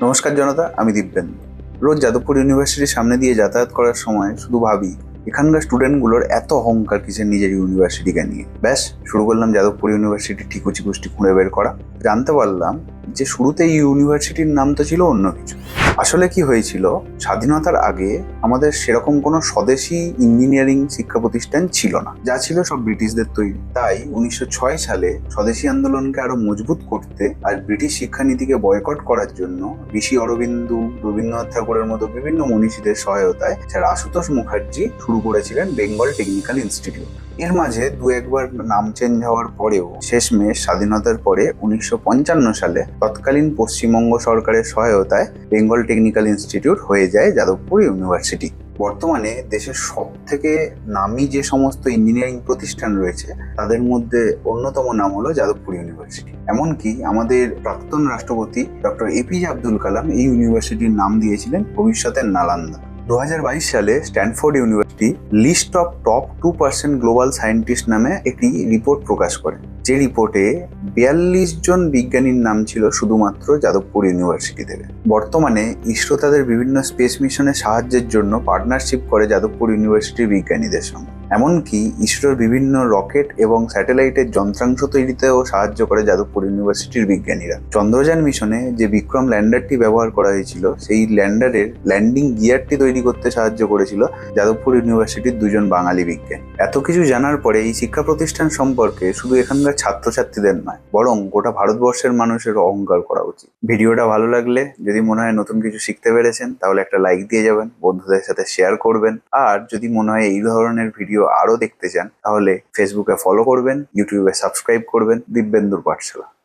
নমস্কার জনতা, আমি দিব্যেন্দু। রোজ যাদবপুর ইউনিভার্সিটির সামনে দিয়ে যাতায়াত করার সময় শুধু ভাবি এখানকার স্টুডেন্টগুলোর এত অহংকার কিসের নিজের ইউনিভার্সিটিকে নিয়ে। ব্যাস শুরু করলাম যাদবপুর ইউনিভার্সিটির ঠিকুচি কুষ্টি খুঁড়ে বের করা। জানতে পারলাম যে শুরুতে এই ইউনিভার্সিটির নাম তো ছিল অন্য কিছু। আসলে কি হয়েছিল, স্বাধীনতার আগে আমাদের সেরকম কোনো স্বদেশী ইঞ্জিনিয়ারিং শিক্ষা প্রতিষ্ঠান ছিল না, যা ছিল সব ব্রিটিশদের তৈরি। তাই 1906 সালে স্বদেশী আন্দোলনকে আরো মজবুত করতে আর ব্রিটিশ শিক্ষানীতিকে বয়কট করার জন্য ঋষি অরবিন্দু, রবীন্দ্রনাথ ঠাকুরের মতো বিভিন্ন মনীষীদের সহায়তায় স্যার আশুতোষ মুখার্জি শুরু করেছিলেন বেঙ্গল টেকনিক্যাল ইনস্টিটিউট। এর মাঝে দু একবার নাম চেঞ্জ হওয়ার পরেও শেষমেশ স্বাধীনতার পরে 1955 সালে তৎকালীন পশ্চিমবঙ্গ সরকারের সহায়তায় বেঙ্গল টেকনিক্যাল ইনস্টিটিউট হয়ে যায় যাদবপুর ইউনিভার্সিটি। বর্তমানে দেশের সব থেকে নামী যে সমস্ত ইঞ্জিনিয়ারিং প্রতিষ্ঠান রয়েছে তাদের মধ্যে অন্যতম নাম হলো যাদবপুর ইউনিভার্সিটি। এমনকি আমাদের প্রাক্তন রাষ্ট্রপতি ডক্টর এপিজে আব্দুল কালাম এই ইউনিভার্সিটির নাম দিয়েছিলেন ভবিষ্যতের নালান্দা। 2022 সালে Stanford university list of top 2% global scientist নামে একটি রিপোর্ট প্রকাশ করে, যে রিপোর্টে 42 জন বিজ্ঞানীর নাম ছিল শুধুমাত্র যাদবপুর ইউনিভার্সিটি থেকে। বর্তমানে ইসরো তাদের বিভিন্ন স্পেস মিশনের সাহায্যের জন্য পার্টনারশিপ করে যাদবপুর ইউনিভার্সিটির বিজ্ঞানীদের সঙ্গে। এমনকি ইসরোর বিভিন্ন রকেট এবং স্যাটেলাইটের যন্ত্রাংশ তৈরিতেও সাহায্য করে যাদবপুর ইউনিভার্সিটির বিজ্ঞানীরা। চন্দ্রযান মিশনে যে বিক্রম ল্যান্ডারটি ব্যবহার করা হয়েছিল, সেই ল্যান্ডারের ল্যান্ডিং গিয়ারটি তৈরি করতে সাহায্য করেছিল যাদবপুর ইউনিভার্সিটির দুজন বাঙালি বিজ্ঞানী। এত কিছু জানার পরে এই শিক্ষা প্রতিষ্ঠান সম্পর্কে শুধু এখানকার ছাত্রছাত্রীদের নয়, বরং গোটা ভারতবর্ষের মানুষের অহংকার করা উচিত। ভিডিওটা ভালো লাগলে যদি মনে হয় নতুন কিছু শিখতে পেরেছেন, তাহলে একটা লাইক দিয়ে যাবেন, বন্ধুদের সাথে শেয়ার করবেন। আর যদি মনে হয় এই ধরনের ভিডিও আরো দেখতে চান, তাহলে ফেসবুকে ফলো করবেন, ইউটিউবে সাবস্ক্রাইব করবেন দিব্যেন্দুর পাঠশালা।